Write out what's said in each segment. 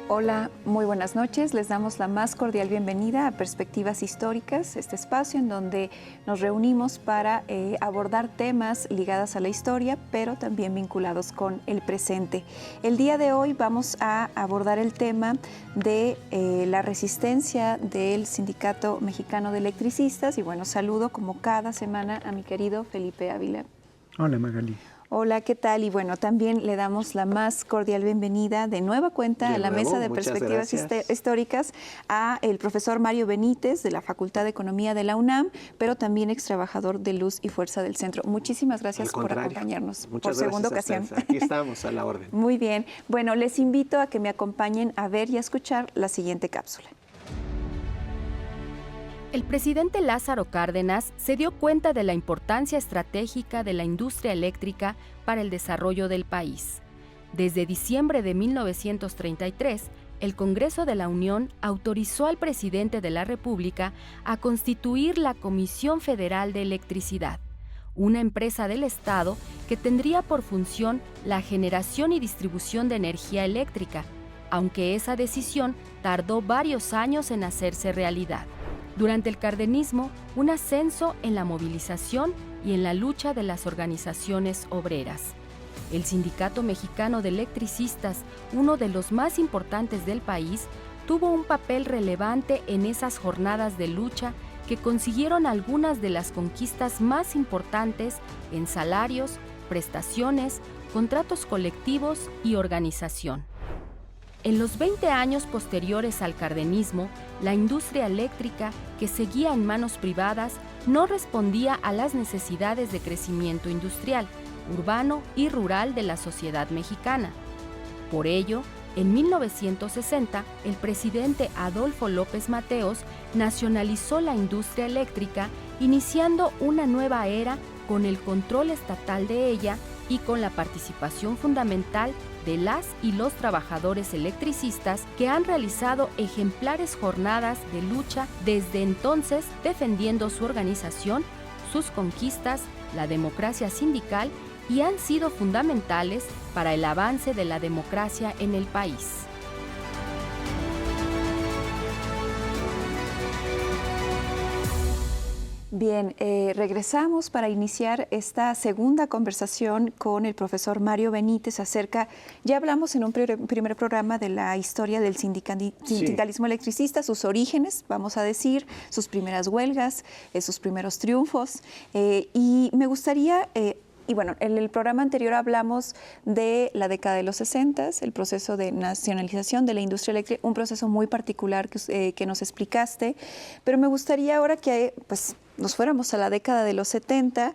Hola, muy buenas noches. Les damos la más cordial bienvenida a Perspectivas Históricas, este espacio en donde nos reunimos para abordar temas ligados a la historia, pero también vinculados con el presente. El día de hoy vamos a abordar el tema de la resistencia del Sindicato Mexicano de Electricistas. Y bueno, saludo como cada semana a mi querido Felipe Ávila. Hola, Magali. Hola, ¿qué tal? Y bueno, también le damos la más cordial bienvenida de nueva cuenta a la mesa de Perspectivas Históricas a el profesor Mario Benítez de la Facultad de Economía de la UNAM, pero también ex trabajador de Luz y Fuerza del Centro. Muchísimas gracias por acompañarnos por segunda ocasión. Aquí estamos a la orden. Muy bien. Bueno, les invito a que me acompañen a ver y a escuchar la siguiente cápsula. El presidente Lázaro Cárdenas se dio cuenta de la importancia estratégica de la industria eléctrica para el desarrollo del país. Desde diciembre de 1933, el Congreso de la Unión autorizó al presidente de la República a constituir la Comisión Federal de Electricidad, una empresa del Estado que tendría por función la generación y distribución de energía eléctrica, aunque esa decisión tardó varios años en hacerse realidad. Durante el cardenismo, un ascenso en la movilización y en la lucha de las organizaciones obreras. El Sindicato Mexicano de Electricistas, uno de los más importantes del país, tuvo un papel relevante en esas jornadas de lucha que consiguieron algunas de las conquistas más importantes en salarios, prestaciones, contratos colectivos y organización. En los 20 años posteriores al cardenismo, la industria eléctrica, que seguía en manos privadas, no respondía a las necesidades de crecimiento industrial, urbano y rural de la sociedad mexicana. Por ello, en 1960, el presidente Adolfo López Mateos nacionalizó la industria eléctrica, iniciando una nueva era con el control estatal de ella y con la participación fundamental de las y los trabajadores electricistas que han realizado ejemplares jornadas de lucha desde entonces, defendiendo su organización, sus conquistas, la democracia sindical, y han sido fundamentales para el avance de la democracia en el país. Bien, regresamos para iniciar esta segunda conversación con el profesor Mario Benítez acerca, ya hablamos en un primer programa de la historia del sindicalismo electricista, sus orígenes, vamos a decir, sus primeras huelgas, sus primeros triunfos, y me gustaría... Y bueno, en el programa anterior hablamos de la década de los 60, el proceso de nacionalización de la industria eléctrica, un proceso muy particular que nos explicaste, pero me gustaría ahora que nos fuéramos a la década de los 70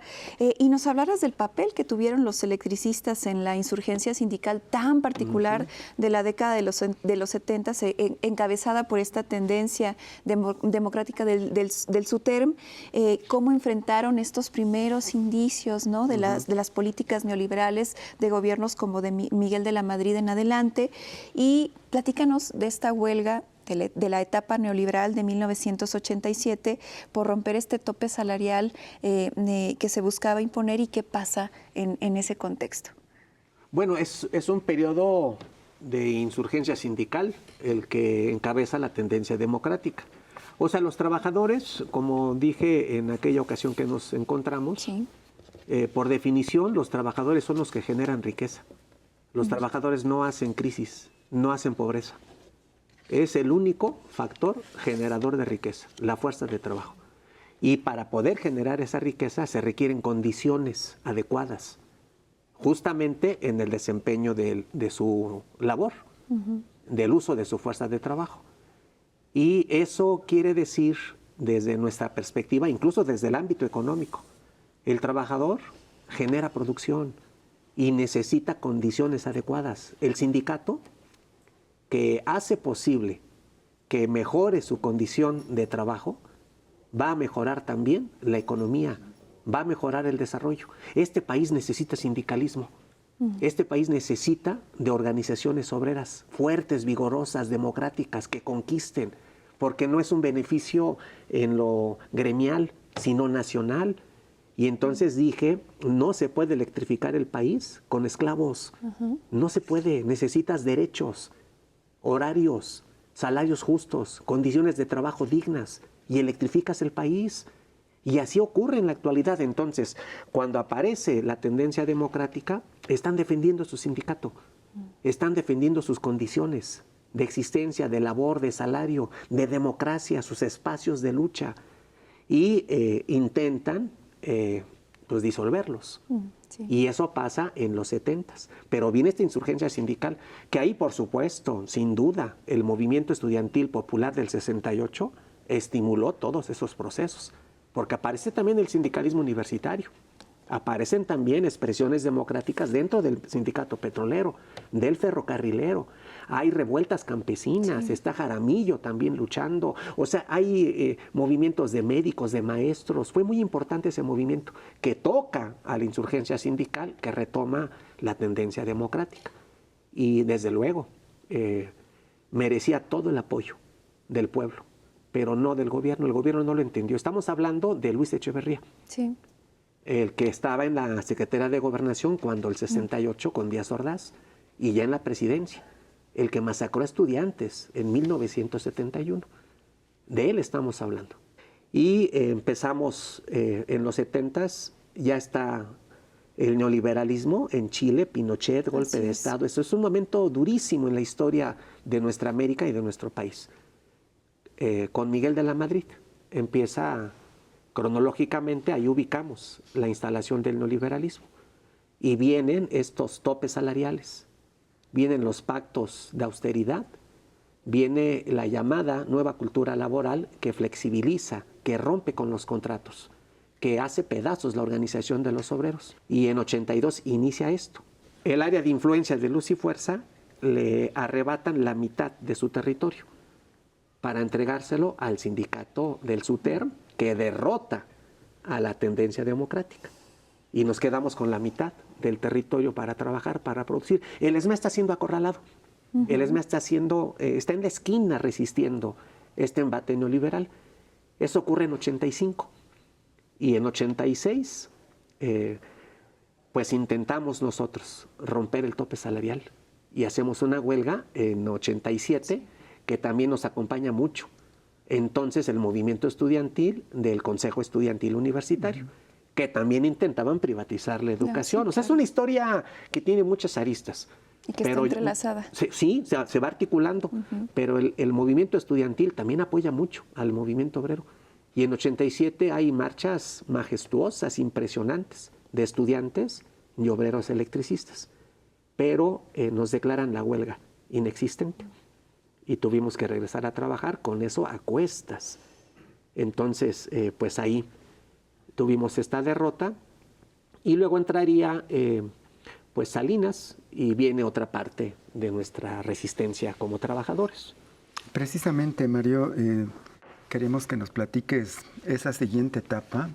y nos hablaras del papel que tuvieron los electricistas en la insurgencia sindical tan particular de la década de los 70, encabezada por esta tendencia democrática del SUTERM, cómo enfrentaron estos primeros indicios, ¿no?, de las políticas neoliberales de gobiernos como de Miguel de la Madrid en adelante. Y platícanos de esta huelga de la etapa neoliberal de 1987 por romper este tope salarial que se buscaba imponer, y qué pasa en ese contexto. Bueno, es un periodo de insurgencia sindical el que encabeza la tendencia democrática. O sea, los trabajadores, como dije en aquella ocasión que nos encontramos, sí, por definición los trabajadores son los que generan riqueza. Los trabajadores no hacen crisis, no hacen pobreza. Es el único factor generador de riqueza, la fuerza de trabajo. Y para poder generar esa riqueza se requieren condiciones adecuadas, justamente en el desempeño de su labor, del uso de su fuerza de trabajo. Y eso quiere decir, desde nuestra perspectiva, incluso desde el ámbito económico, el trabajador genera producción y necesita condiciones adecuadas. El sindicato, que hace posible que mejore su condición de trabajo, va a mejorar también la economía, va a mejorar el desarrollo. Este país necesita sindicalismo. Este país necesita de organizaciones obreras fuertes, vigorosas, democráticas, que conquisten, porque no es un beneficio en lo gremial, sino nacional. Y entonces dije, no se puede electrificar el país con esclavos. No se puede, necesitas derechos, horarios, salarios justos, condiciones de trabajo dignas, y electrificas el país. Y así ocurre en la actualidad. Entonces, cuando aparece la tendencia democrática, están defendiendo su sindicato, están defendiendo sus condiciones de existencia, de labor, de salario, de democracia, sus espacios de lucha, y intentan pues disolverlos. Sí. Y eso pasa en los 70s. Pero viene esta insurgencia sindical, que ahí, por supuesto, sin duda, el movimiento estudiantil popular del 68 estimuló todos esos procesos, porque aparece también el sindicalismo universitario, aparecen también expresiones democráticas dentro del sindicato petrolero, del ferrocarrilero, hay revueltas campesinas, está Jaramillo también luchando, o sea, hay movimientos de médicos, de maestros. Fue muy importante ese movimiento que toca a la insurgencia sindical, que retoma la tendencia democrática, y desde luego merecía todo el apoyo del pueblo, pero no del gobierno. El gobierno no lo entendió. Estamos hablando de Luis Echeverría, Sí. el que estaba en la Secretaría de Gobernación cuando el 68 con Díaz Ordaz, y ya en la presidencia, el que masacró a estudiantes en 1971. De él estamos hablando. Y empezamos en los 70s, ya está el neoliberalismo en Chile, Pinochet, golpe de Estado. Eso es un momento durísimo en la historia de nuestra América y de nuestro país. Con Miguel de la Madrid empieza cronológicamente, ahí ubicamos la instalación del neoliberalismo. Y vienen estos topes salariales, vienen los pactos de austeridad, viene la llamada nueva cultura laboral que flexibiliza, que rompe con los contratos, que hace pedazos la organización de los obreros. Y en 82 inicia esto. El área de influencia de Luz y Fuerza le arrebatan la mitad de su territorio para entregárselo al sindicato del SUTERM, que derrota a la tendencia democrática. Y nos quedamos con la mitad del territorio para trabajar, para producir. El ESMA está siendo acorralado. El ESMA está en la esquina resistiendo este embate neoliberal. Eso ocurre en 85. Y en 86, pues intentamos nosotros romper el tope salarial y hacemos una huelga en 87 que también nos acompaña mucho. Entonces el movimiento estudiantil del Consejo Estudiantil Universitario, que también intentaban privatizar la educación. O sea, es una historia que tiene muchas aristas. Y que está entrelazada. Sí, se va articulando, pero el movimiento estudiantil también apoya mucho al movimiento obrero. Y en 87 hay marchas majestuosas, impresionantes, de estudiantes y obreros electricistas. Pero nos declaran la huelga inexistente. Y tuvimos que regresar a trabajar con eso a cuestas. Entonces, pues ahí tuvimos esta derrota. Y luego entraría pues Salinas, y viene otra parte de nuestra resistencia como trabajadores. Precisamente, Mario, queremos que nos platiques esa siguiente etapa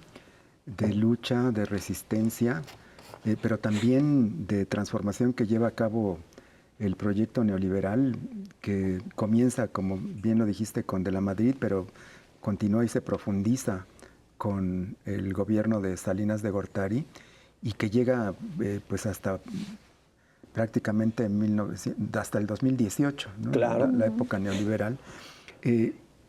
de lucha, de resistencia, pero también de transformación que lleva a cabo el proyecto neoliberal, que comienza, como bien lo dijiste, con De la Madrid, pero continúa y se profundiza con el gobierno de Salinas de Gortari, y que llega pues hasta prácticamente hasta el 2018, ¿no? Claro. La época neoliberal.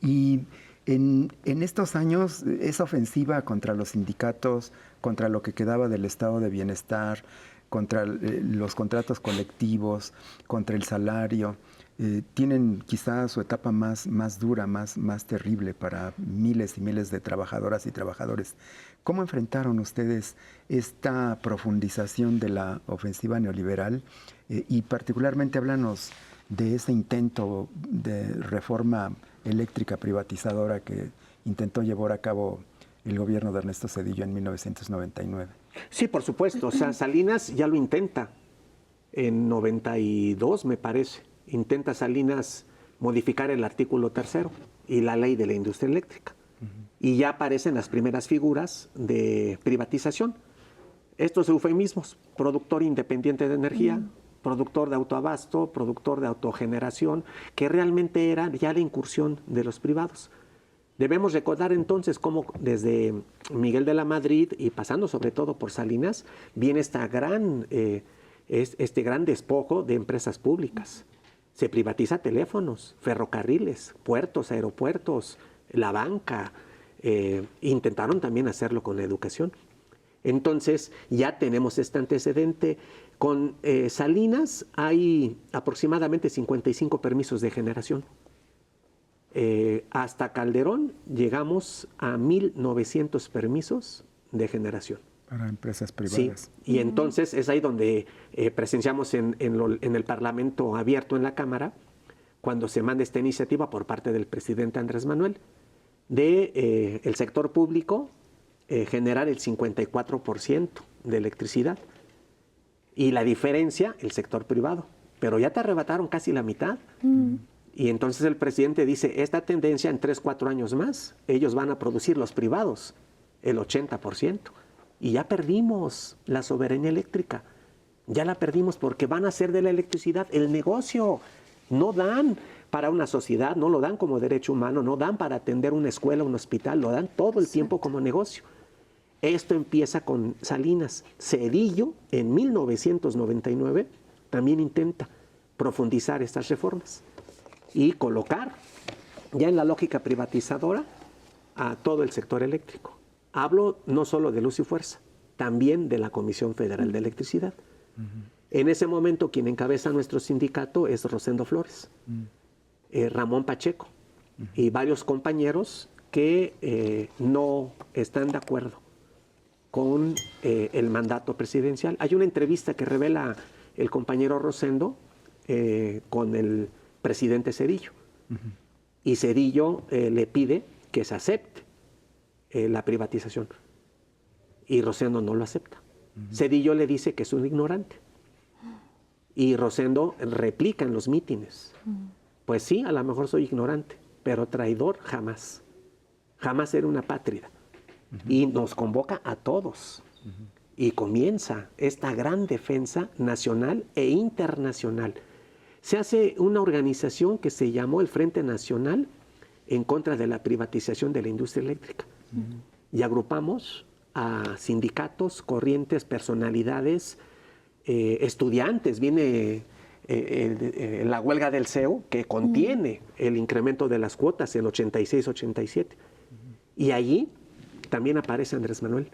Y en estos años, esa ofensiva contra los sindicatos, contra lo que quedaba del estado de bienestar, contra los contratos colectivos, contra el salario, tienen quizás su etapa más dura, más terrible para miles y miles de trabajadoras y trabajadores. ¿Cómo enfrentaron ustedes esta profundización de la ofensiva neoliberal? Y particularmente háblanos de ese intento de reforma eléctrica privatizadora que intentó llevar a cabo el gobierno de Ernesto Zedillo en 1999. Sí, por supuesto. O sea, Salinas ya lo intenta. En 92, me parece, intenta Salinas modificar el artículo 3º y la ley de la industria eléctrica. Y ya aparecen las primeras figuras de privatización. estos eufemismos, productor independiente de energía, productor de autoabasto, productor de autogeneración, que realmente era ya la incursión de los privados. Debemos recordar entonces cómo desde Miguel de la Madrid y pasando sobre todo por Salinas, viene este gran despojo de empresas públicas. Se privatiza teléfonos, ferrocarriles, puertos, aeropuertos, la banca. Intentaron también hacerlo con la educación. Entonces ya tenemos este antecedente. Con Salinas hay aproximadamente 55 permisos de generación. Hasta Calderón llegamos a 1.900 permisos de generación. Para empresas privadas. Sí, y entonces es ahí donde presenciamos en el Parlamento abierto en la Cámara, cuando se manda esta iniciativa por parte del presidente Andrés Manuel, de el sector público generar el 54% de electricidad y la diferencia el sector privado. Pero ya te arrebataron casi la mitad. Y entonces el presidente dice, esta tendencia en 3-4 años más, ellos van a producir los privados el 80%. Y ya perdimos la soberanía eléctrica. Ya la perdimos porque van a hacer de la electricidad el negocio. No dan para una sociedad, no lo dan como derecho humano, no dan para atender una escuela, un hospital, lo dan todo el tiempo como negocio. Esto empieza con Salinas. Zedillo, en 1999, también intenta profundizar estas reformas y colocar ya en la lógica privatizadora a todo el sector eléctrico. Hablo no solo de Luz y Fuerza, también de la Comisión Federal de Electricidad. En ese momento quien encabeza nuestro sindicato es Rosendo Flores, Ramón Pacheco y varios compañeros que no están de acuerdo con el mandato presidencial. Hay una entrevista que revela el compañero Rosendo con el presidente Zedillo. Y Zedillo le pide que se acepte la privatización. Y Rosendo no lo acepta. Zedillo le dice que es un ignorante. Y Rosendo replica en los mítines. Pues sí, a lo mejor soy ignorante, pero traidor jamás. Jamás era una pátrida. Y nos convoca a todos. Y comienza esta gran defensa nacional e internacional. Se hace una organización que se llamó el Frente Nacional en contra de la privatización de la industria eléctrica. Y agrupamos a sindicatos, corrientes, personalidades, estudiantes. Viene la huelga del CEU, que contiene el incremento de las cuotas en 86-87. Y allí también aparece Andrés Manuel.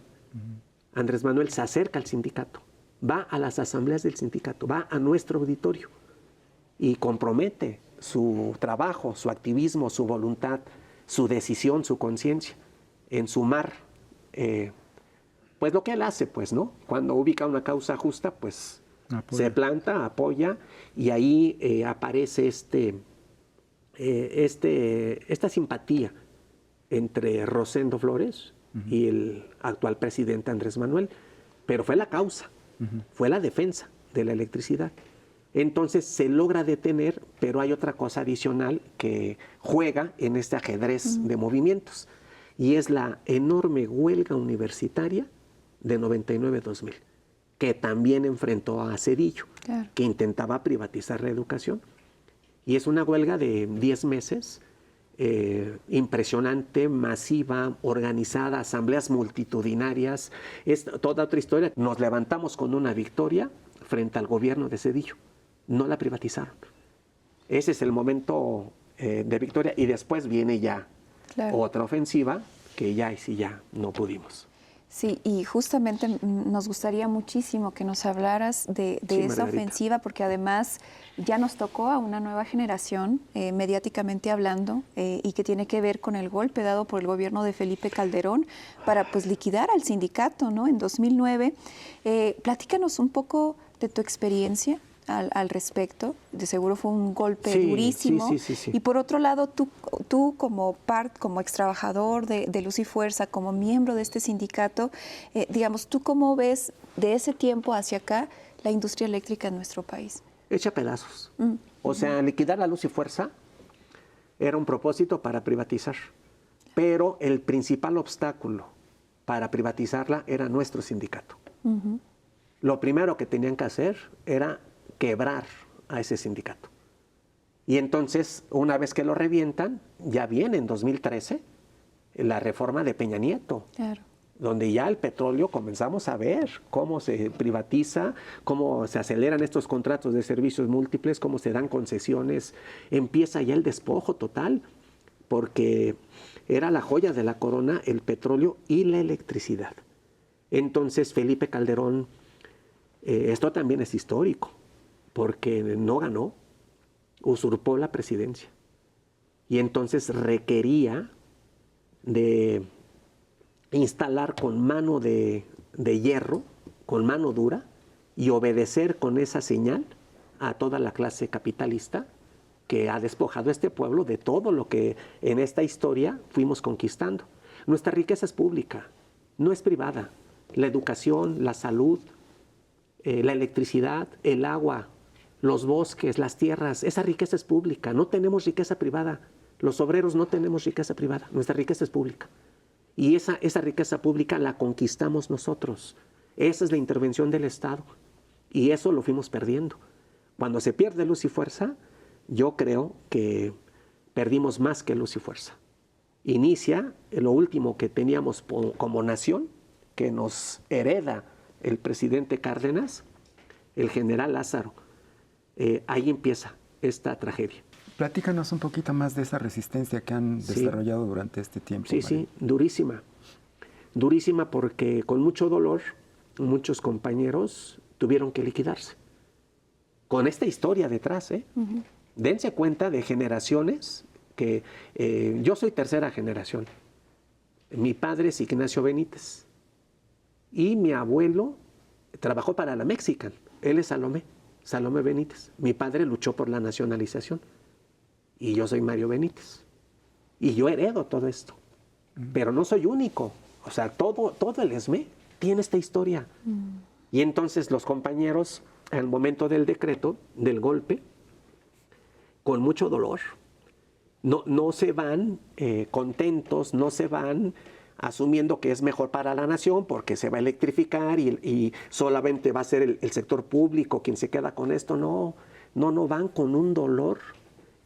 Andrés Manuel se acerca al sindicato, va a las asambleas del sindicato, va a nuestro auditorio y compromete su trabajo, su activismo, su voluntad, su decisión, su conciencia en sumar, pues lo que él hace, pues, ¿no? Cuando ubica una causa justa, pues se planta, apoya, y ahí aparece esta simpatía entre Rosendo Flores y el actual presidente Andrés Manuel. Pero fue la causa, fue la defensa de la electricidad. Entonces se logra detener, pero hay otra cosa adicional que juega en este ajedrez de movimientos, y es la enorme huelga universitaria de 99-2000, que también enfrentó a Zedillo, que intentaba privatizar la educación. Y es una huelga de 10 meses, impresionante, masiva, organizada, asambleas multitudinarias. Es toda otra historia. Nos levantamos con una victoria frente al gobierno de Zedillo. No la privatizaron. Ese es el momento de victoria, y después viene ya otra ofensiva que ya no pudimos. Sí, y justamente nos gustaría muchísimo que nos hablaras de esa ofensiva, porque además ya nos tocó a una nueva generación, mediáticamente hablando, y que tiene que ver con el golpe dado por el gobierno de Felipe Calderón para, pues, liquidar al sindicato, ¿no? En 2009. Platícanos un poco de tu experiencia al respecto. De seguro fue un golpe durísimo. Sí. Y por otro lado, tú como ex trabajador de Luz y Fuerza, como miembro de este sindicato, digamos, ¿tú cómo ves de ese tiempo hacia acá la industria eléctrica en nuestro país? Hecha pedazos. O sea, liquidar la Luz y Fuerza era un propósito para privatizar, pero el principal obstáculo para privatizarla era nuestro sindicato. Lo primero que tenían que hacer era quebrar a ese sindicato. Y entonces, una vez que lo revientan, ya viene en 2013 la reforma de Peña Nieto. Claro. Donde ya el petróleo comenzamos a ver cómo se privatiza, cómo se aceleran estos contratos de servicios múltiples, cómo se dan concesiones. Empieza ya el despojo total, porque era la joya de la corona el petróleo y la electricidad. Entonces Felipe Calderón, esto también es histórico, porque no ganó, usurpó la presidencia. Y entonces requería de instalar con mano de hierro, con mano dura, y obedecer con esa señal a toda la clase capitalista que ha despojado a este pueblo de todo lo que en esta historia fuimos conquistando. Nuestra riqueza es pública, no es privada. La educación, la salud, la electricidad, el agua, los bosques, las tierras, esa riqueza es pública. No tenemos riqueza privada. Los obreros no tenemos riqueza privada. Nuestra riqueza es pública. Y esa riqueza pública la conquistamos nosotros. Esa es la intervención del Estado. Y eso lo fuimos perdiendo. Cuando se pierde luz y fuerza, yo creo que perdimos más que luz y fuerza. Inicia lo último que teníamos como nación, que nos hereda el presidente Cárdenas, el general Lázaro. Ahí empieza esta tragedia. Platícanos un poquito más de esa resistencia que han desarrollado durante este tiempo. Sí, María. sí, durísima. Durísima porque con mucho dolor muchos compañeros tuvieron que liquidarse. Con esta historia detrás, Dense cuenta de generaciones que... yo soy tercera generación. Mi padre es Ignacio Benítez. Y mi abuelo trabajó para la Mexican. Él es Salomé Benítez. Mi padre luchó por la nacionalización. Y yo soy Mario Benítez. Y yo heredo todo esto. Pero no soy único. O sea, todo el ESME tiene esta historia. Y entonces los compañeros, al momento del decreto, del golpe, con mucho dolor, no se van contentos, no se van asumiendo que es mejor para la nación porque se va a electrificar y solamente va a ser el sector público quien se queda con esto. No, van con un dolor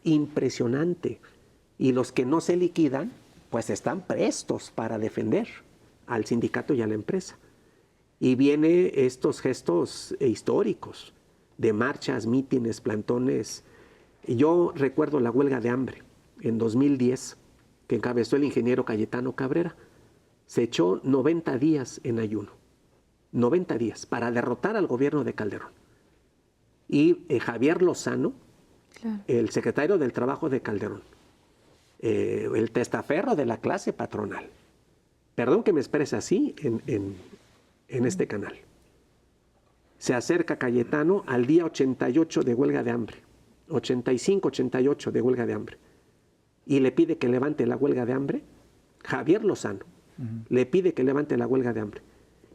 impresionante. Y los que no se liquidan, pues están prestos para defender al sindicato y a la empresa. Y vienen estos gestos históricos de marchas, mítines, plantones. Yo recuerdo la huelga de hambre en 2010 que encabezó el ingeniero Cayetano Cabrera. Se echó 90 días en ayuno, 90 días, para derrotar al gobierno de Calderón. Y Javier Lozano, claro, el secretario del Trabajo de Calderón, el testaferro de la clase patronal. Perdón que me exprese así en este canal. Se acerca Cayetano al día 88 de huelga de hambre, 85, 88 de huelga de hambre, y le pide que levante la huelga de hambre. Javier Lozano le pide que levante la huelga de hambre.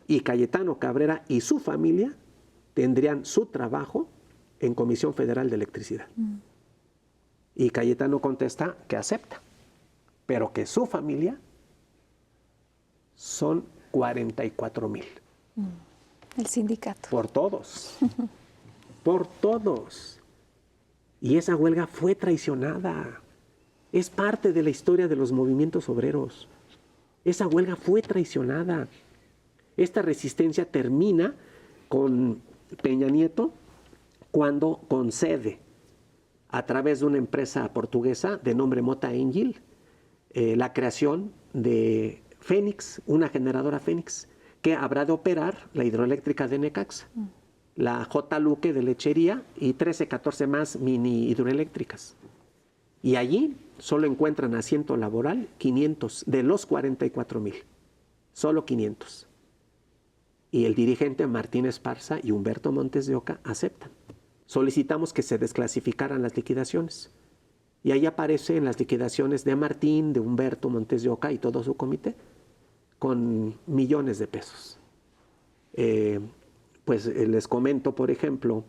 Y Cayetano Cabrera y su familia tendrían su trabajo en Comisión Federal de Electricidad. Y Cayetano contesta que acepta, pero que su familia son 44,000. El sindicato. Por todos. Por todos. Y esa huelga fue traicionada. Es parte de la historia de los movimientos obreros. Esa huelga fue traicionada. Esta resistencia termina con Peña Nieto cuando concede a través de una empresa portuguesa de nombre Mota Engil la creación de Fénix, una generadora Fénix, que habrá de operar la hidroeléctrica de Necaxa, la J. Luque de Lechería y 13, 14 más mini hidroeléctricas. Y allí solo encuentran asiento laboral 500 de los 44,000, solo 500. Y el dirigente Martín Esparza y Humberto Montes de Oca aceptan. Solicitamos que se desclasificaran las liquidaciones. Y ahí aparecen las liquidaciones de Martín, de Humberto Montes de Oca y todo su comité, con millones de pesos. Pues les comento, por ejemplo,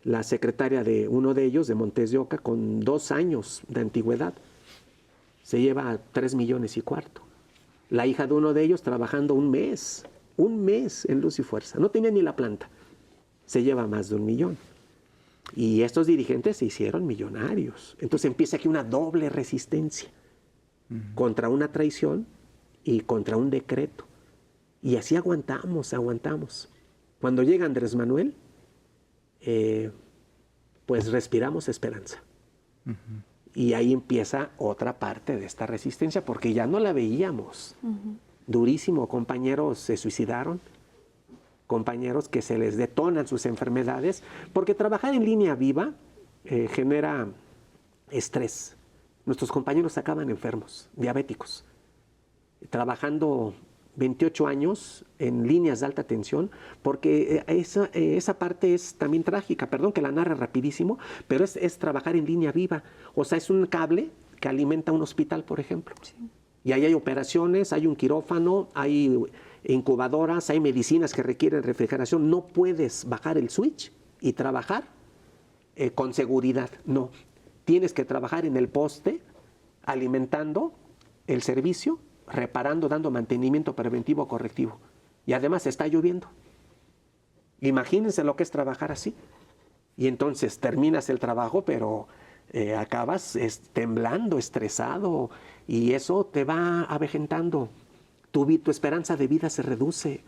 la secretaria de uno de ellos, de Montes de Oca, con 2 años de antigüedad, se lleva 3,25 millones. La hija de uno de ellos trabajando 1 mes un mes en Luz y Fuerza. No tenía ni la planta. Se lleva más de 1 millón. Y estos dirigentes se hicieron millonarios. Entonces empieza aquí una doble resistencia contra una traición y contra un decreto. Y así aguantamos. Cuando llega Andrés Manuel, pues respiramos esperanza. Y ahí empieza otra parte de esta resistencia, porque ya no la veíamos. Durísimo, compañeros se suicidaron, compañeros que se les detonan sus enfermedades, porque trabajar en línea viva genera estrés. Nuestros compañeros acaban enfermos, diabéticos, trabajando 28 años en líneas de alta tensión, porque esa parte es también trágica. Perdón que la narre rapidísimo, pero es trabajar en línea viva. O sea, es un cable que alimenta un hospital, por ejemplo. Sí. Y ahí hay operaciones, hay un quirófano, hay incubadoras, hay medicinas que requieren refrigeración. No puedes bajar el switch y trabajar con seguridad. No. Tienes que trabajar en el poste, alimentando el servicio, reparando, dando mantenimiento preventivo correctivo. Y además está lloviendo. Imagínense lo que es trabajar así. Y entonces terminas el trabajo, pero acabas temblando, estresado, y eso te va avejentando. Tu esperanza de vida se reduce.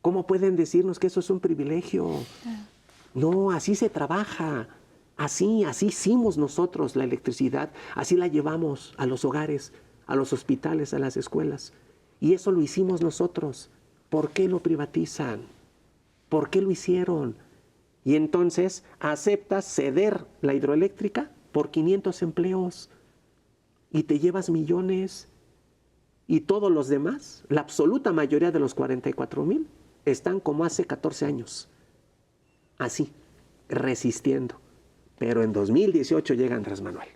¿Cómo pueden decirnos que eso es un privilegio? No, así se trabaja. Así hicimos nosotros la electricidad. Así la llevamos a los hogares, a los hospitales, a las escuelas. Y eso lo hicimos nosotros. ¿Por qué lo privatizan? ¿Por qué lo hicieron? Y entonces aceptas ceder la hidroeléctrica por 500 empleos y te llevas millones. Y todos los demás, la absoluta mayoría de los 44,000, están como hace 14 años. Así, resistiendo. Pero en 2018 llega Andrés Manuel.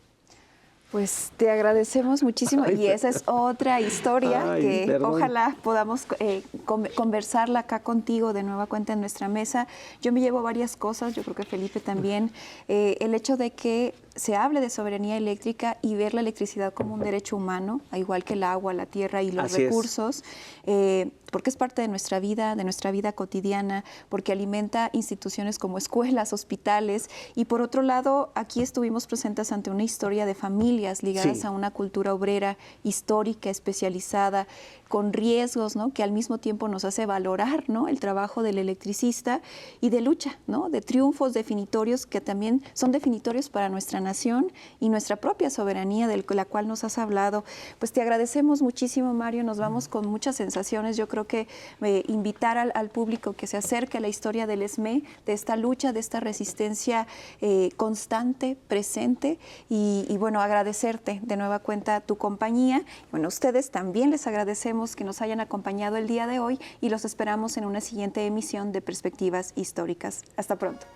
Pues te agradecemos muchísimo. Ay, y esa es otra historia que perdón. Ojalá podamos conversarla acá contigo de nueva cuenta en nuestra mesa. Yo me llevo varias cosas, yo creo que Felipe también. El hecho de que se hable de soberanía eléctrica y ver la electricidad como un derecho humano, igual que el agua, la tierra y los recursos, porque es parte de nuestra vida cotidiana, porque alimenta instituciones como escuelas, hospitales, y por otro lado, aquí estuvimos presentes ante una historia de familias ligadas a una cultura obrera histórica, especializada, con riesgos, ¿no?, que al mismo tiempo nos hace valorar, ¿no?, el trabajo del electricista, y de lucha, ¿no?, de triunfos definitorios que también son definitorios para nuestra nación y nuestra propia soberanía, de la cual nos has hablado. Pues te agradecemos muchísimo, Mario, nos vamos con muchas sensaciones. Yo creo que invitar al público que se acerque a la historia del ESME, de esta lucha, de esta resistencia constante, presente, y bueno, agradecerte de nueva cuenta tu compañía. Bueno, a ustedes también les agradecemos que nos hayan acompañado el día de hoy y los esperamos en una siguiente emisión de Perspectivas Históricas. Hasta pronto.